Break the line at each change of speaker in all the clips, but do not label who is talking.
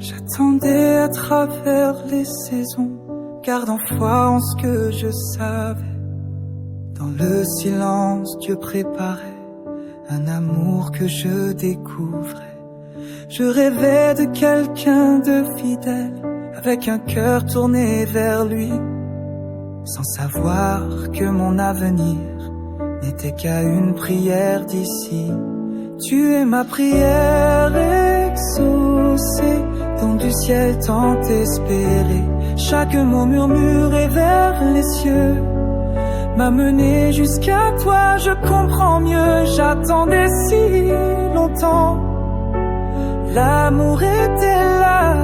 J'attendais à travers les saisons, gardant foi en ce que je savais. Dans le silence, Dieu préparait un amour que je découvrais. Je rêvais de quelqu'un de fidèle, avec un cœur tourné vers lui, sans savoir que mon avenir n'était qu'à une prière d'ici. Tu es ma prière exaucée, don du ciel tant espéré. Chaque mot murmuré vers les cieux m'a mené jusqu'à toi, je comprends mieux. J'attendais si longtemps, l'amour était là.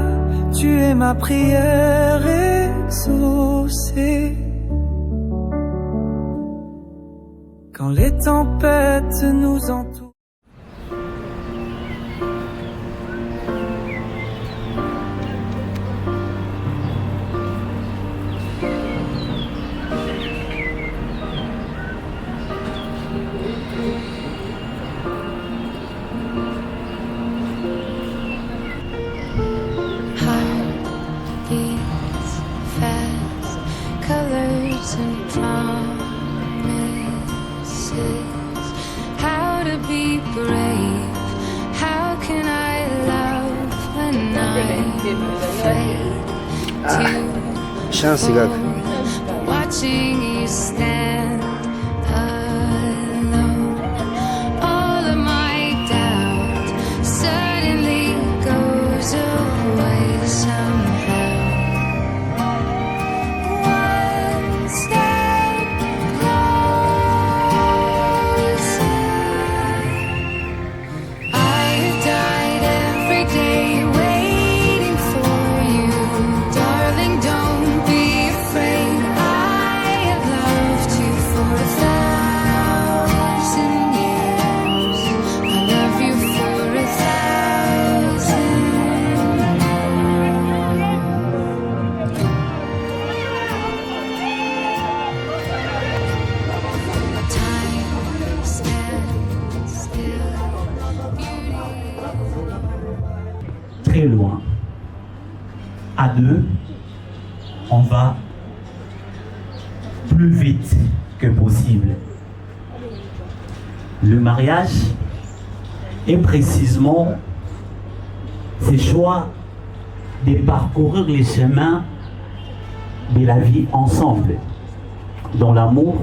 Tu es ma prière exaucée. Quand les tempêtes nous entourent,
colors and promises, how to be brave, how can I love when I'm afraid to watching you stand alone. All of my doubt suddenly goes away somehow.
Très loin. À deux, on va plus vite que possible. Le mariage est précisément ce choix de parcourir les chemins de la vie ensemble, dans l'amour,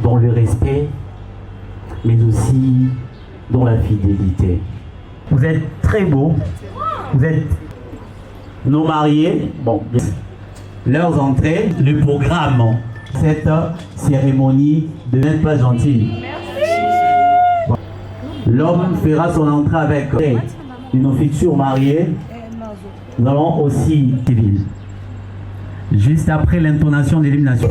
dans le respect, mais aussi dans la fidélité. Vous êtes très beaux, vous êtes nos mariés. Bon, leurs entrées, le programme, cette cérémonie de n'être pas gentil. L'homme fera son entrée avec nos futurs mariés. Nous allons aussi civil. Juste après l'intonation de l'élimination.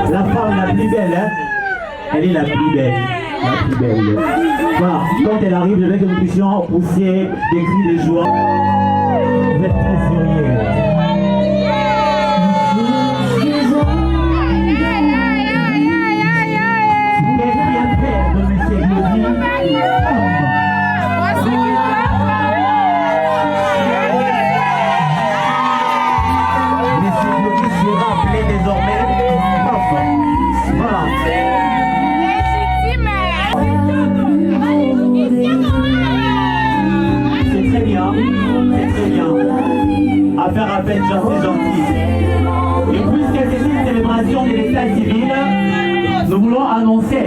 La femme la plus belle, hein? Elle est la plus belle. La plus belle. Voilà, quand elle arrive, je veux que nous puissions pousser des cris de joie. Vous êtes très furieux. Qu'est-ce qu'il y a fait de M. Glody? Désormais, voilà. C'est très bien, c'est très bien. À faire appel, c'est gentil. Et puisque c'est une célébration de l'état civil, nous voulons annoncer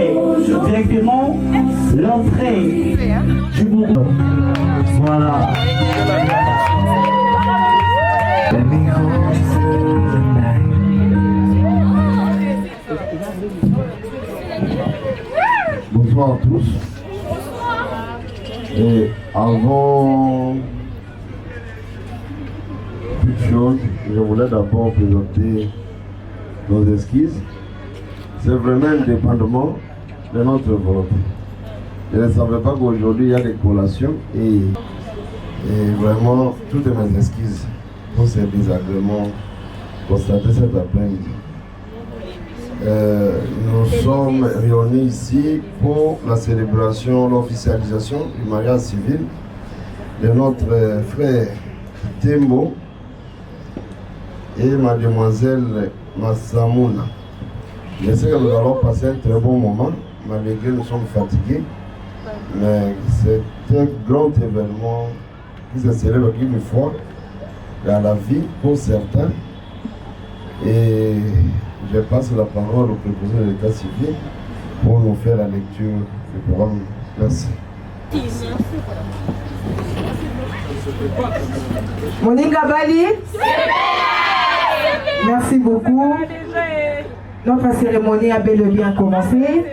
directement le l'entrée du bourreau. Voilà.
Bonsoir à tous. Et avant toute chose, je voulais d'abord présenter nos esquisses. C'est vraiment indépendamment de notre volonté. Je ne savais pas qu'aujourd'hui il y a des collations et vraiment toutes mes esquisses pour ces désagréments constatés cet après-midi. Nous sommes réunis ici pour la célébration, l'officialisation du mariage civil de notre frère Tembo et mademoiselle Massamouna. Je sais que nous allons passer un très bon moment, malgré que nous sommes fatigués, mais c'est un grand événement qui se célèbre une fois dans la vie pour certains. Et je passe la parole au préposé de l'État civil pour nous faire la lecture du programme. Merci.
Moninga Bali. Merci beaucoup. Notre cérémonie a bel et bien commencé.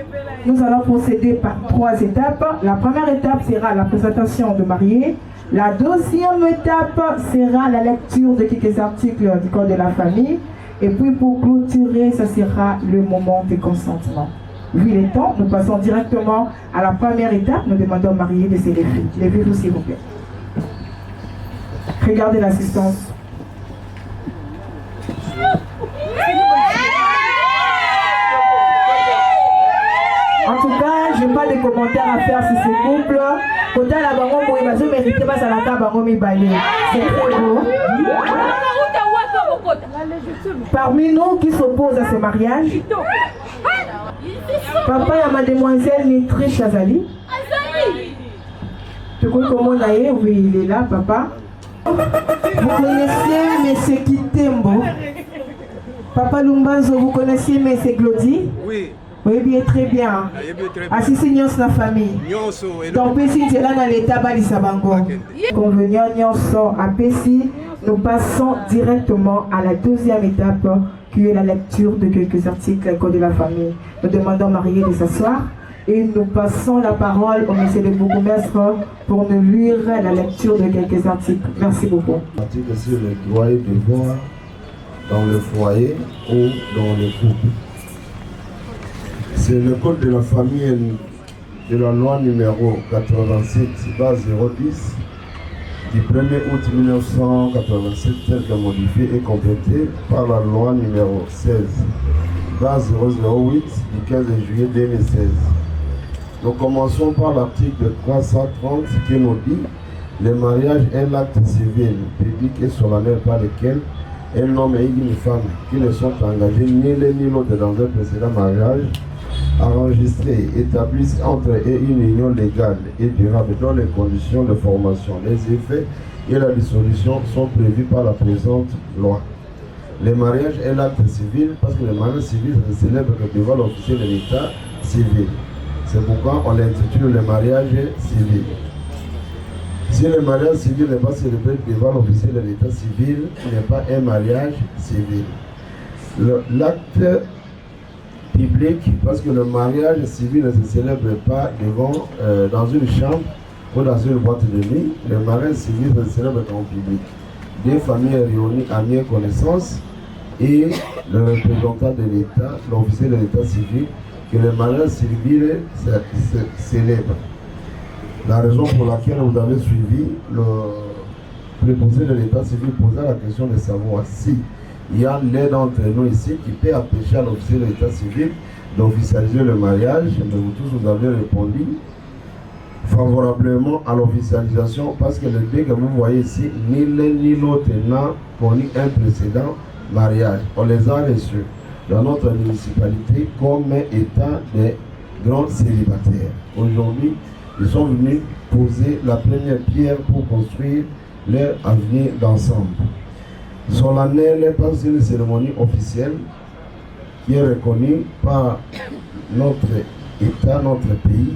Nous allons procéder par 3 étapes. La première étape sera la présentation de mariés. La deuxième étape sera la lecture de quelques articles du Code de la famille. Et puis pour clôturer, ce sera le moment de consentement. Vu les temps, nous passons directement à la première étape. Nous demandons aux mariés de se lever. Levez-vous s'il vous plaît. Regardez l'assistance. En tout cas, je n'ai pas de commentaires à faire sur ce couple. Quand la bango il va se mériter pas à la table bango mi balé. C'est très beau. Parmi nous qui s'opposent à ce mariage, papa et mademoiselle Nitri Chazali. Tu connais comment on a eu? Oui, il est là, papa. Vous connaissez M. Kitembo? Papa Lumbanzo, vous connaissez M. Glody? Oui. Oui, bien, très bien. Assisi nyonso la famille. Donc, Pessi, c'est là dans l'état Balisabango. Convenant nyonso à Pessi, nous passons directement à la deuxième étape, qui est la lecture de quelques articles du Code de la famille. Nous demandons aux mariés de s'asseoir et nous passons la parole au monsieur le bourgmestre pour nous lire la lecture de quelques articles. Merci beaucoup.
Article sur le droit et devoir dans le foyer ou dans le couple. C'est le code de la famille de la loi numéro 87/010 du 1er août 1987 tel que modifié et complété par la loi numéro 16/008 du 15 juillet 2016. Nous commençons par l'article 330 qui nous dit: le mariage est l'acte civil, public et solennel par lequel un homme et une femme qui ne sont engagés ni l'un ni l'autre dans un précédent mariage enregistrés établissent entre eux une union légale et durable dont les conditions de formation, les effets et la dissolution sont prévus par la présente loi. Le mariage est l'acte civil parce que le mariage civil se célèbre devant l'officier de l'État civil. C'est pourquoi on l'intitule le mariage civil. Si le mariage civil n'est pas célébré devant l'officier de l'État civil, il n'est pas un mariage civil. L'acte public, parce que le mariage civil ne se célèbre pas devant, dans une chambre ou dans une boîte de nuit. Le mariage civil se célèbre en public. Des familles réunies à mieux connaissance et le représentant de l'État, l'officier de l'État civil, que le mariage civil se célèbre. La raison pour laquelle vous avez suivi le préposé de l'État civil poser la question de savoir si il y a l'un d'entre nous ici qui peut empêcher à l'officier de l'État civil d'officialiser le mariage. Mais vous tous vous avez répondu favorablement à l'officialisation parce que les deux que vous voyez ici, ni l'un ni l'autre n'a connu un précédent mariage. On les a reçus dans notre municipalité comme étant des grands célibataires. Aujourd'hui, ils sont venus poser la première pierre pour construire leur avenir d'ensemble. Solennel parce que c'est une cérémonie officielle qui est reconnue par notre État, notre pays,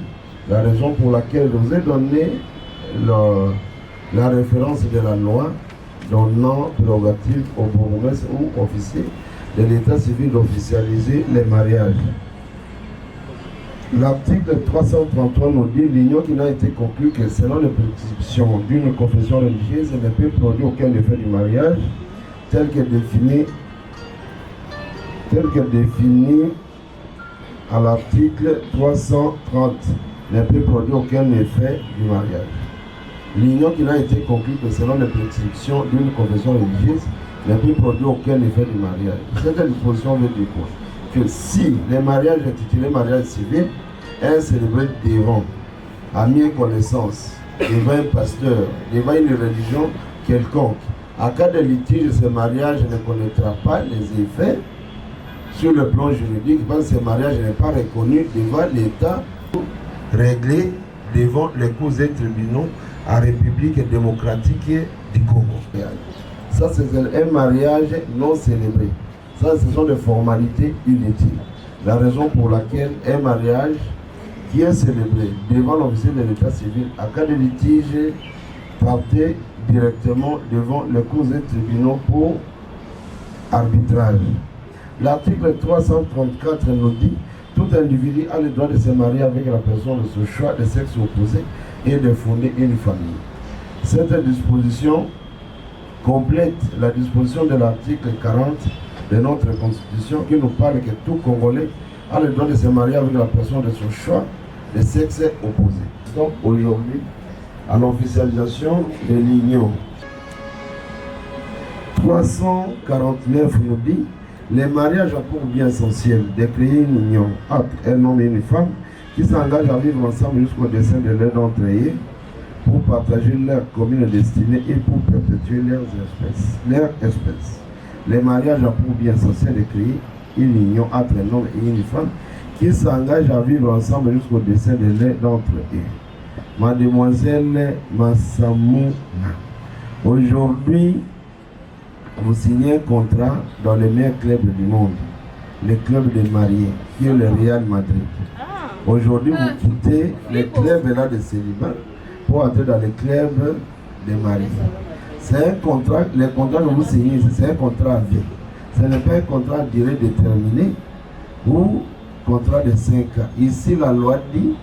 La raison pour laquelle je vous ai donné la référence de la loi donnant prérogative au bourgmestre ou officier de l'état civil d'officialiser les mariages. L'article 333 nous dit l'union qui n'a été conclue que selon les prescriptions d'une confession religieuse ne peut produire aucun effet du mariage tel que défini à l'article 330 ne peut produire aucun effet du mariage. L'union qui n'a été conclue que selon les prescriptions d'une confession religieuse ne peut produire aucun effet du mariage. Cette disposition veut dire quoi? Que si les mariages intitulés mariage civil est célébré devant, à mieux connaissance, devant un pasteur, devant une religion quelconque, en cas de litige, ce mariage ne connaîtra pas les effets sur le plan juridique, parce que ce mariage n'est pas reconnu devant l'État, réglé devant les cours et tribunaux en République démocratique du Congo. Ça, c'est un mariage non célébré. Ça, ce sont des formalités inutiles. La raison pour laquelle un mariage qui est célébré devant l'officier de l'état civil, en cas de litige, partez directement devant les cours et tribunaux pour arbitrage. L'article 334 nous dit tout individu a le droit de se marier avec la personne de son choix de sexe opposé et de fonder une famille. Cette disposition complète la disposition de l'article 40 de notre Constitution qui nous parle que tout Congolais a le droit de se marier avec la personne de son choix de sexe opposé. Donc aujourd'hui, à l'officialisation de l'union, 349 nous dit les mariages ont pour bien essentiel de créer une union entre un homme et une femme qui s'engagent à vivre ensemble jusqu'au décès de l'un d'entre eux pour partager leur commune destinée et pour perpétuer leur espèce. Les mariages ont pour bien essentiel de créer une union entre un homme et une femme qui s'engagent à vivre ensemble jusqu'au décès de l'un d'entre eux. Mademoiselle Massamouna, aujourd'hui, vous signez un contrat dans le meilleur club du monde, le club des mariés, qui est le Real Madrid. Aujourd'hui, vous quittez le club là de célibat pour entrer dans le club des mariés. C'est un contrat, le contrat que vous signez, c'est un contrat à vie. Ce n'est pas un contrat à durée déterminée ou contrat de 5 ans. Ici, la loi dit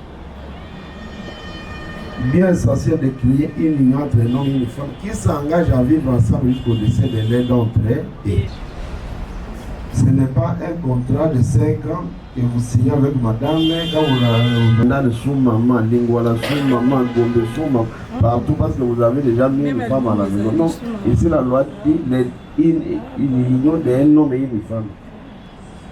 bien essentiel de créer une union entre un homme et une femme qui s'engage à vivre ensemble jusqu'au décès de l'un d'entre eux. Et ce n'est pas un contrat de 5 ans que vous signez avec madame, quand vous avez sous maman, Lingwala sous maman, Gombe sous maman, partout parce que vous avez déjà mis une femme à la maison. Non, ici la loi dit une union d'un homme et une femme.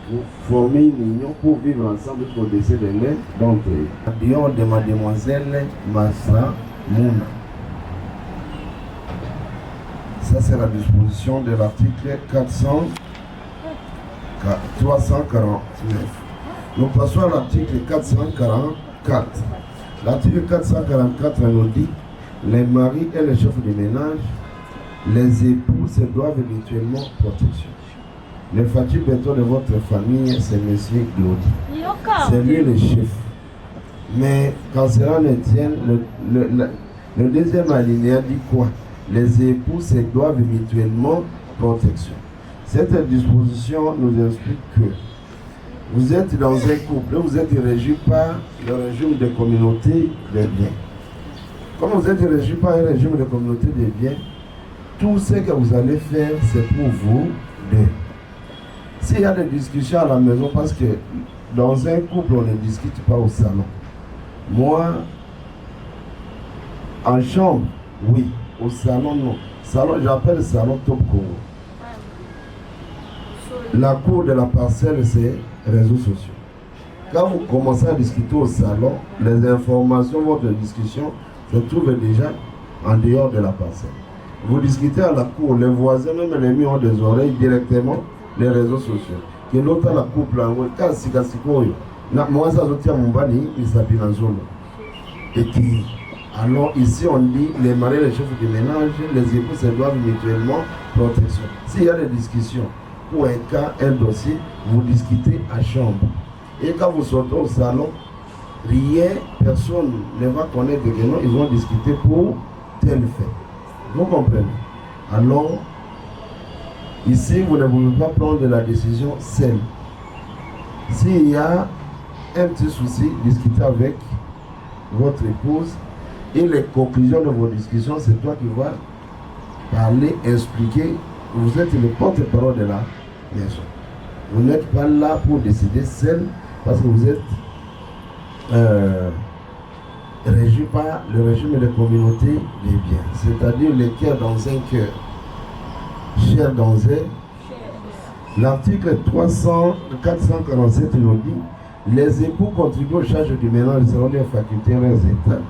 Vous formez une union pour vivre ensemble jusqu'au décès de l'un d'entre eux. Dehors de mademoiselle Massa Mouna. Ça c'est la disposition de l'article 349. Nous passons à l'article 444. L'article 444 nous dit les maris et les chefs de ménage, les époux se doivent mutuellement protection. Le Fati Beto de votre famille, c'est M. Glody. C'est lui le chef. Mais quand cela ne tient, le deuxième alinéa dit quoi? Les époux se doivent mutuellement protection. Cette disposition nous explique que vous êtes dans un couple, vous êtes régi par le régime de communauté des biens. Comme vous êtes régi par un régime de communauté des biens, tout ce que vous allez faire, c'est pour vous deux. S'il y a des discussions à la maison, parce que dans un couple, on ne discute pas au salon. Moi, en chambre, oui. Au salon, non. Salon, j'appelle salon Top Congo. La cour de la parcelle, c'est réseaux sociaux. Quand vous commencez à discuter au salon, les informations, votre discussion se trouvent déjà en dehors de la parcelle. Vous discutez à la cour, les voisins, même les miens ont des oreilles directement, les réseaux sociaux. Que l'autre la couple, quand c'est moi ça je tiens mon bani, il s'appelle en zone. Et qui, alors ici on dit les maris, les chefs de ménage, les époux se doivent mutuellement protection. S'il y a des discussions pour un cas, un dossier, vous discutez à chambre. Et quand vous sortez au salon, rien, personne ne va connaître que non, ils ont discuté pour tel fait. Vous comprenez? Alors, ici, vous ne pouvez pas prendre la décision seule. S'il y a un petit souci, discutez avec votre épouse et les conclusions de vos discussions, c'est toi qui vas parler, expliquer. Vous êtes le porte-parole de la maison. Vous n'êtes pas là pour décider seul parce que vous êtes régi par le régime de communauté des biens, c'est-à-dire les cœurs dans un cœur, chair dans un. L'article 447 nous dit: les époux contribuent aux charges du ménage selon les facultés et leurs états.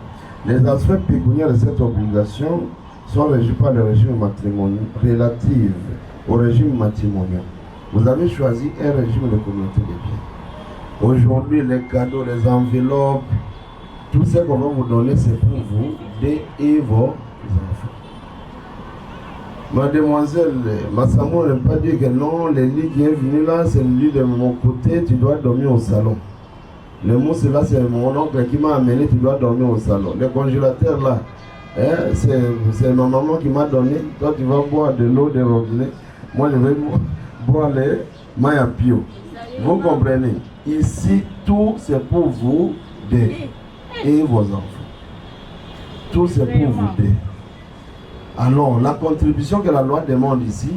Les aspects pécuniaires de cette obligation sont régis par le régime matrimonial relatif au régime matrimonial. Vous avez choisi un régime de communauté des biens. Aujourd'hui, les cadeaux, les enveloppes, tout ce qu'on va vous donner, c'est pour vous et vos enfants. Mademoiselle Massamo n'a pas dit que non, le lit qui est venu là, c'est le lit de mon côté, tu dois dormir au salon. Le mousse là, c'est mon oncle qui m'a amené, tu dois dormir au salon. Le congélateur là, hein, c'est ma maman qui m'a donné. Toi, tu vas boire de l'eau de robinet. Moi, je vais boire les mailles à pio. Vous comprenez? Ici, tout c'est pour vous deux et vos enfants. Tout c'est pour vous deux. Alors, la contribution que la loi demande ici,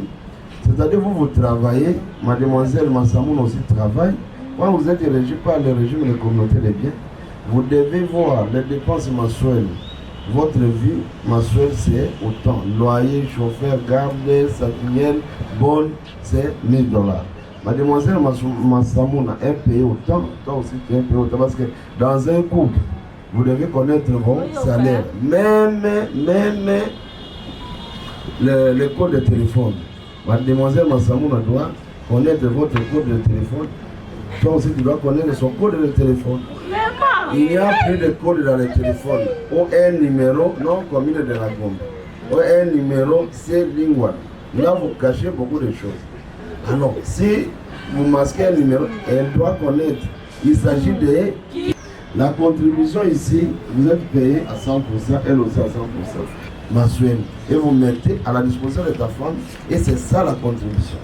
c'est-à-dire vous travaillez, mademoiselle Massamoun aussi travaille, quand vous êtes régi par le régime de communauté des biens, vous devez voir les dépenses mensuelles. Votre vie mensuelle, c'est autant. Loyer, chauffeur, garde, sapinière, bonne, c'est $1000. Mademoiselle Massamouna est payée autant, toi aussi tu es payé autant, parce que dans un couple, vous devez connaître vos salaires. Même le code de téléphone. Mademoiselle Massamouna doit connaître votre code de téléphone. Toi aussi tu dois connaître son code de téléphone. Il y a plus de codes dans le téléphone. Ou un numéro, non commune de la gomme. Ou un numéro, c'est lingua. Là vous cachez beaucoup de choses. Alors, si vous masquez un numéro, elle doit connaître. Il s'agit de la contribution ici, vous êtes payé à 100%, elle aussi à 100%. Mensuel. Et vous mettez à la disposition de ta femme, et c'est ça la contribution.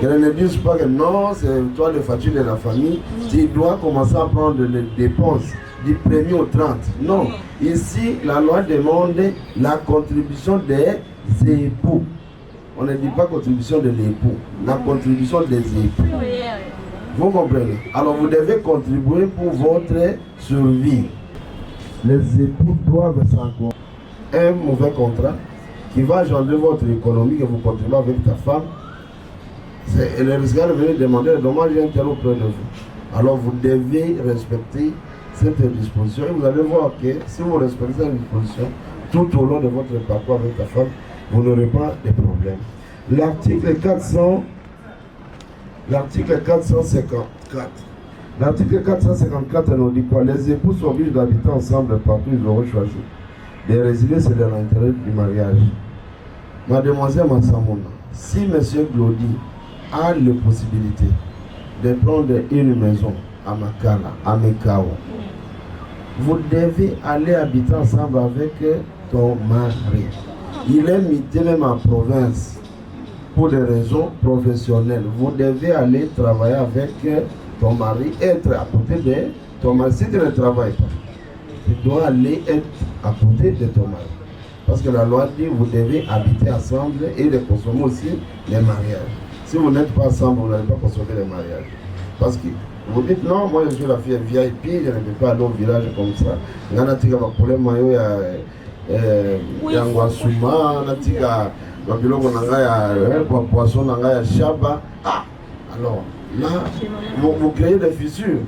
Qu'elle ne dise pas que non, c'est toi le fatigué de la famille, tu dois commencer à prendre les dépenses du 1er au 30. Non, ici, la loi demande la contribution des époux. On ne dit pas contribution de l'époux, la contribution des époux. Vous comprenez? Alors vous devez contribuer pour votre survie. Les époux doivent s'accorder un mauvais contrat qui va engendrer votre économie que vous contribuez avec ta femme. Et le risque de venir demander le dommage interne auprès de vous. Alors vous devez respecter cette disposition et vous allez voir que si vous respectez cette disposition tout au long de votre parcours avec ta femme, vous n'aurez pas de problème. L'article 454. L'article 454 nous dit quoi? Les époux sont obligés d'habiter ensemble partout où ils auront choisi. De résider, c'est de l'intérêt du mariage. Mademoiselle Massamouna, si monsieur Glody a la possibilité de prendre une maison à Makala, à Mekao, vous devez aller habiter ensemble avec ton mari. Il est mité même en province pour des raisons professionnelles. Vous devez aller travailler avec ton mari, être à côté de ton mari. Si tu ne travailles pas, tu dois aller être à côté de ton mari. Parce que la loi dit que vous devez habiter ensemble et de consommer aussi les mariages. Si vous n'êtes pas ensemble, vous n'allez pas consommer les mariages. Parce que vous dites non, moi je suis la fille VIP, je ne peux pas aller au village comme ça. Il y a un problème, il y a Nguasuma, il y a poisson, il y a Shaba. Ah, alors là, vous créez des fissures.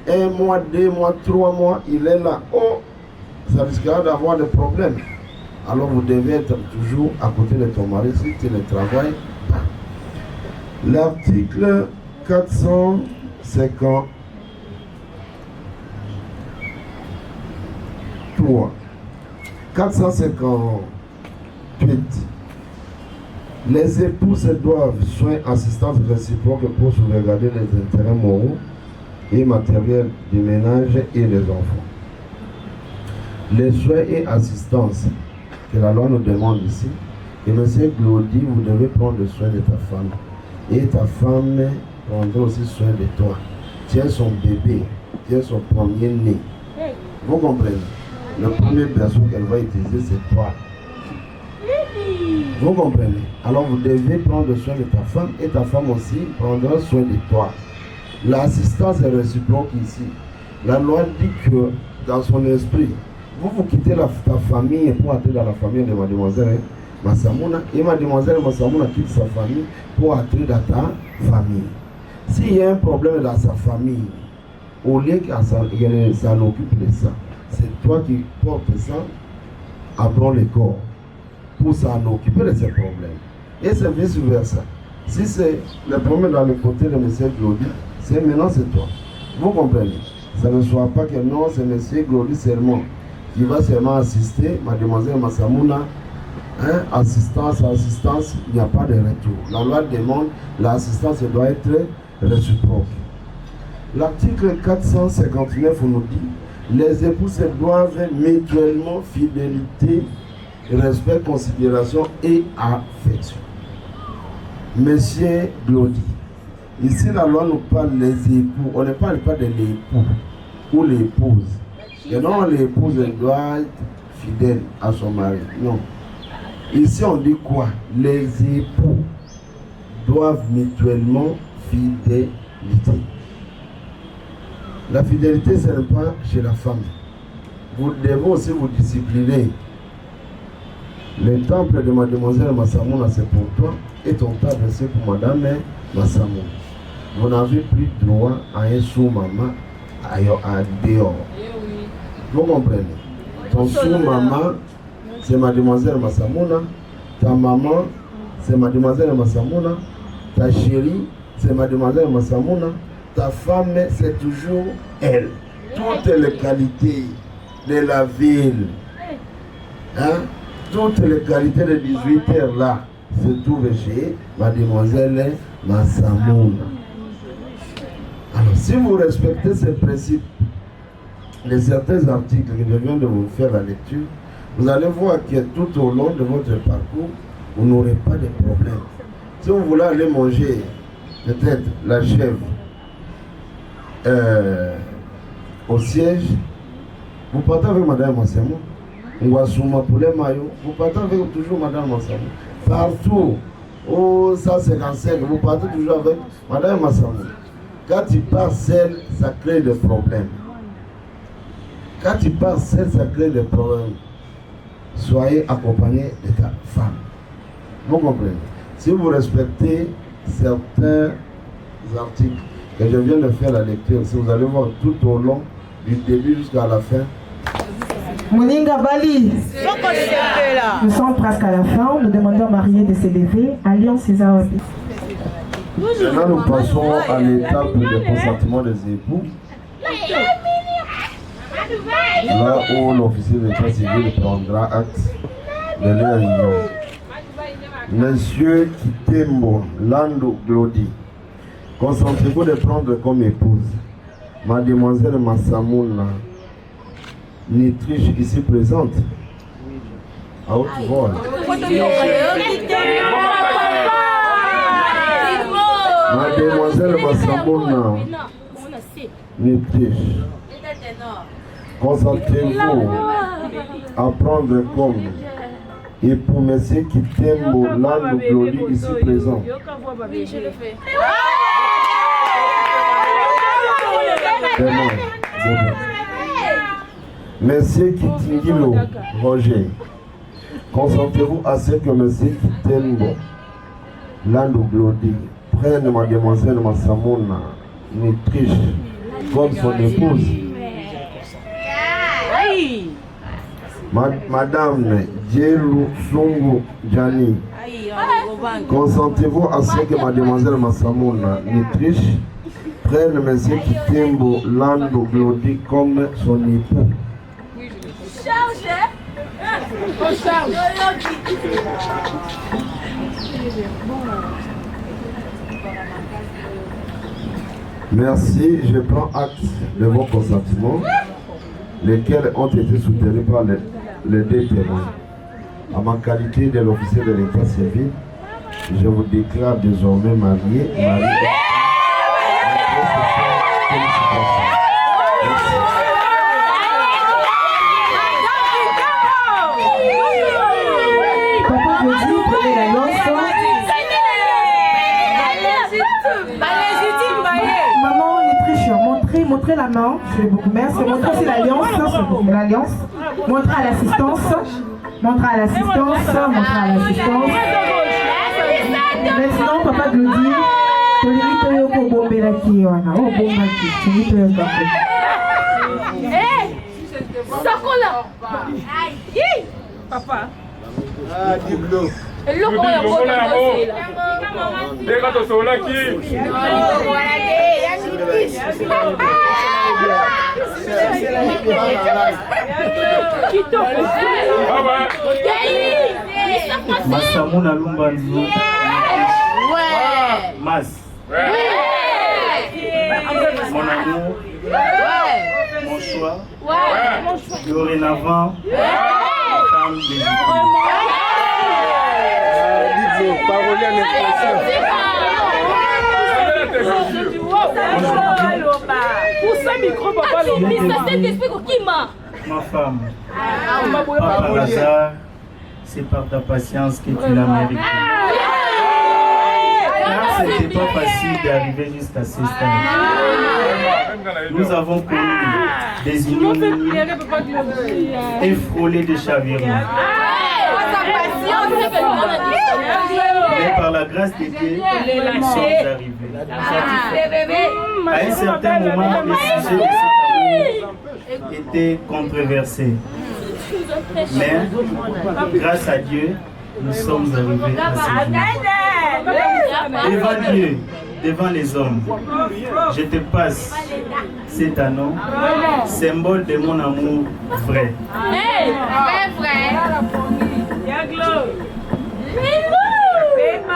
1 mois, 2 mois, 3 mois, il est là. Oh, ça risquera d'avoir des problèmes. Alors vous devez être toujours à côté de ton mari si tu ne travailles pas. L'article 453. 458. Les épouses doivent soins assistance réciproque pour sauvegarder les intérêts moraux et matériel du ménage et des enfants. Les soins et assistance que la loi nous demande ici, et M. Glody, vous devez prendre soin de ta femme. Et ta femme prendra aussi soin de toi. Tu es son bébé, tu es son premier né. Vous comprenez? Le premier berceau qu'elle va utiliser, c'est toi. Vous comprenez? Alors vous devez prendre soin de ta femme et ta femme aussi prendra soin de toi. L'assistance est réciproque ici. La loi dit que dans son esprit, vous quittez ta famille pour entrer dans la famille de mademoiselle Massamouna, et mademoiselle Massamouna quitte sa famille pour entrer dans ta famille. S'il y a un problème dans sa famille, au lieu qu'elle s'en occupe de ça, c'est toi qui portes ça à bras le corps pour s'en occuper de ces problèmes. Et c'est vice versa. Si c'est le problème dans le côté de M. Glody, c'est maintenant c'est toi. Vous comprenez? Ça ne soit pas que non, c'est M. Glody seulement qui va seulement assister mademoiselle Massamouna. Assistance, il n'y a pas de retour. La loi demande, l'assistance doit être réciproque. L'article 459 nous dit, les époux se doivent mutuellement fidélité, respect, considération et affection. Monsieur Glody, ici la loi nous parle des époux, on ne parle pas de l'époux ou l'épouse. Et non, l'épouse doit être fidèle à son mari. Non. Ici on dit quoi? Les époux doivent mutuellement fidélité. La fidélité, ce n'est pas chez la femme. Vous devez aussi vous discipliner. Le temple de mademoiselle Massamouna, c'est pour toi, et ton temple, c'est pour madame Massamouna. Vous n'avez plus droit à un sous-maman à dehors. Vous comprenez? Ton sous-maman, c'est mademoiselle Massamouna. Ta maman, c'est mademoiselle Massamouna. Ta chérie, c'est mademoiselle Massamouna. Ta femme, c'est toujours elle. Toutes les qualités de la ville, toutes les qualités de 18 heures là, se trouvent chez mademoiselle Massamouna. Alors, si vous respectez ces principes de certains articles que je viens de vous faire la lecture, vous allez voir que tout au long de votre parcours, vous n'aurez pas de problème. Si vous voulez aller manger, peut-être la chèvre au siège, vous partez avec madame Massamouna. Pour les maillots, vous partez avec toujours madame Massamouna. Partout, au 155, vous partez toujours avec madame Massamouna. Quand tu pars seul, ça crée des problèmes. Quand tu pars seul, ça crée des problèmes. Soyez accompagné de ta femme. Vous comprenez? Si vous respectez certains articles que je viens de faire la lecture, si vous allez voir tout au long, du début jusqu'à la fin.
Moninga Bali, nous sommes presque à la fin. Nous demandons aux mariés de se lever. Alliance César.
Maintenant, nous passons à l'étape de consentement des époux. Là où l'officier de l'état civil prendra acte de leur union. Monsieur Kitembo Lando Glody, consentez-vous de prendre comme épouse mademoiselle Massamouna Nitriche ici présente à haute voix? Mademoiselle Massamouna Nitriche, consentez-vous à prendre comme époux monsieur Kitembo Lando Glody ici présent?
Oui, je le fais.
Monsieur Kitingilo Roger, consentez-vous à ce que monsieur Kitembo Lando Glody prenne mademoiselle Massamouna Nitriche comme son épouse? Madame Djelou Sungu Djani, consentez-vous à ce que mademoiselle Massamouna Nitriche prenne monsieur Kitembo Lando Glody comme son époux? Merci, je prends acte de vos consentiments, lesquels ont été soutenus par les deux témoins. À ma qualité de l'officier de l'État civil, je vous déclare désormais marié.
Papa Claudie, prenez la lance. Maman, on est très chiant. Montrez la main sur le bourgmestre. Montrez aussi l'alliance. Montrez à l'assistance. Montrez à l'assistance. Maintenant, Papa Claudie, tu es au bomber la qui est là. Oh, bomber qui. Tu es au bomber.
Papa.
Ah, dis-le.
Masamuna Lumbanzo. Mas. Mon amour. Mon choix. Dorénavant. Femme légitime.
Parolier en expression.
Ma femme, pas par hasard, c'est par ta patience que tu l'as mérité. Car c'était pas facile d'arriver jusqu'à ce stade. Nous avons connu des ignominies et frôlé des chavirements. Mais par la grâce de Dieu, nous sommes arrivés. À un certain moment, le sujet de cet amour était controversé. Mais grâce à Dieu, nous sommes arrivés à ce jour. Devant Dieu, devant les hommes, je te passe cet anneau, symbole de mon amour vrai.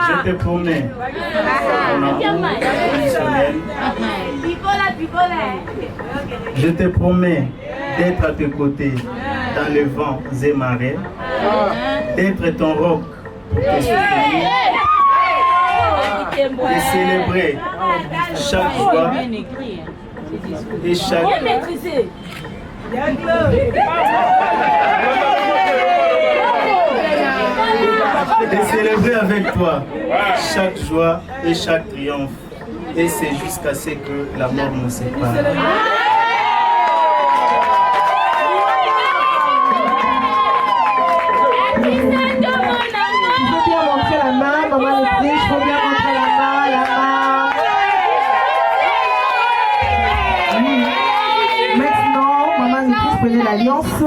Je te promets mon amour inconditionnel. Je te promets d'être à tes côtés dans les vents et marées, d'être ton roc pour te soutenir, de célébrer chaque joie et chaque... de célébrer avec toi chaque joie et chaque triomphe. Et c'est jusqu'à ce que la mort nous sépare.
Il faut bien montrer la main, maman le prix, il faut bien montrer la main. Maintenant, maman le prix, prenez l'alliance.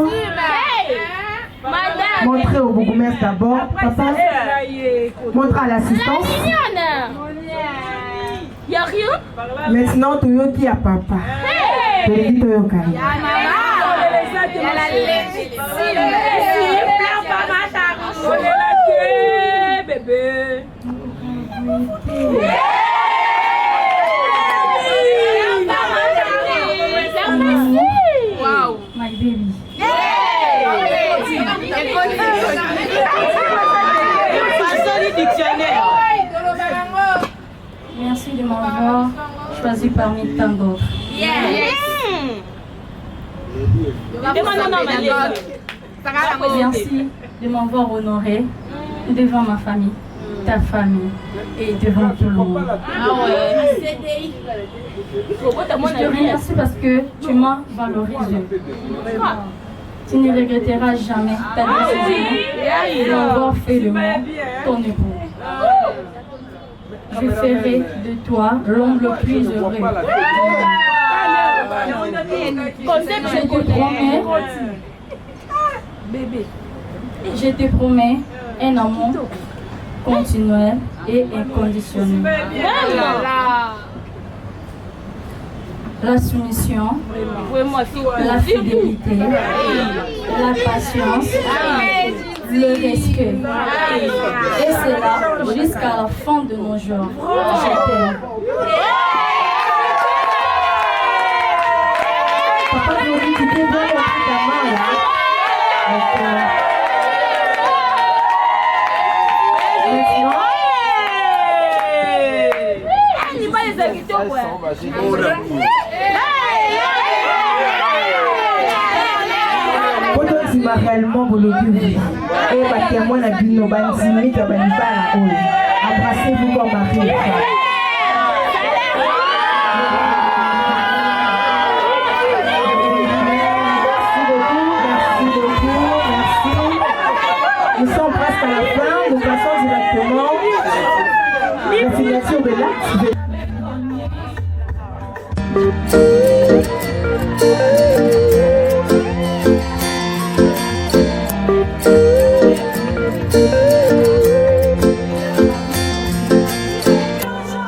Montrez au bourgmestre d'abord, papa. Montrez à l'assistance.
Y'a rien?
Maintenant, tu es qui à papa? Tu es qui au Kali?
Bébé.
Wow, my baby. Merci de m'avoir choisi parmi tant d'autres. Merci de m'avoir honoré devant ma famille, ta famille et devant tout le monde. Je te remercie parce que tu m'as valorisé. Tu ne regretteras jamais ta décision d'avoir fait de moi ton époux. Je ferai de toi l'homme le plus heureux. Je te promets un amour continuel et inconditionnel. La soumission, la fidélité, la patience, le respect. Et cela jusqu'à la fin de nos jours. Je t'aime.
Réellement vous le vivez et parce que moi la vie nous va intimer de pas la haut. Embrassez-vous comme mari et femme. Merci beaucoup. Nous sommes presque à la fin, nous passons directement à la signature de l'acte.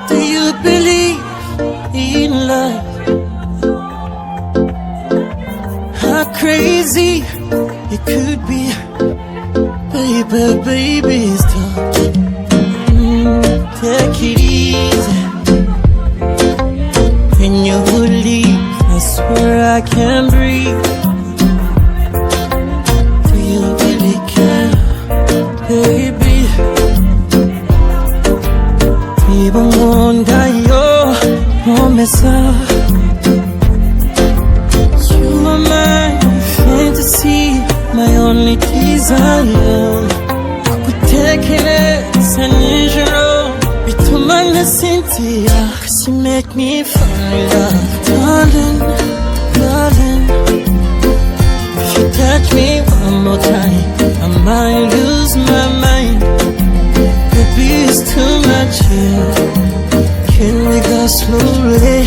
Do you believe in love? How crazy it could be, baby, stop. Take it easy. When you leave, I swear I can't breathe. Do you really care, baby? Even wonder your message. You are my fantasy, my only desire. Kutekereza nijoro bituma nasinzira, 'cause you make me fall in love. Darling, if you touch me one more time, I might lose my mind. Baby, it's too much here. Can we go slowly?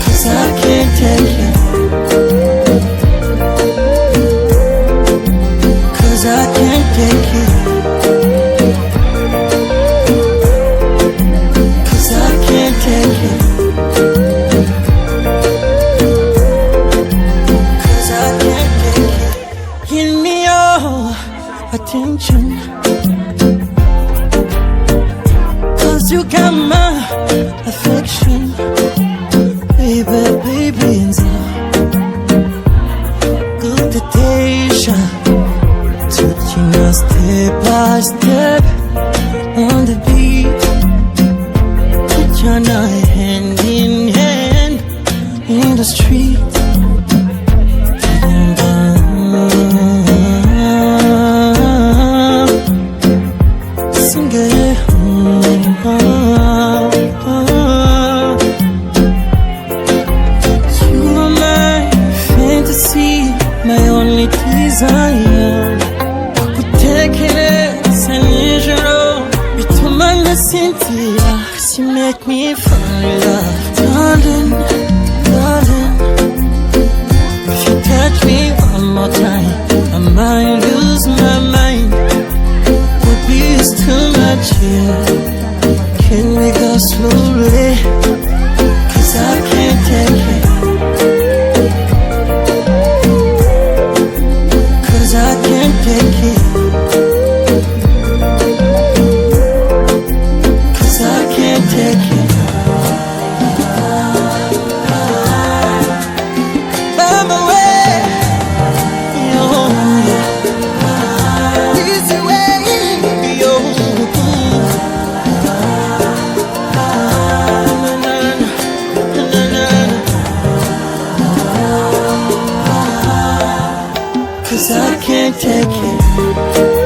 'Cause I can't take it. 'Cause I can't take it. 'Cause I can't take it. 'Cause I can't take it. Give me your attention. You got my affection, baby, and good temptation, touching us step by step on the beat. Put your hand in hand in the street. Sing it. You are my fantasy, my only desire. Kutekereza nijoro bituma nasinzira, 'cause you make me fall in love. Darling, if you touch me one more time, I might lose my mind. Baby, it's too much here. Can we go slowly? 'Cause I can't take it. 'Cause I can't take it. 'Cause I can't take it. By my way, easy way, Cause I can't take it.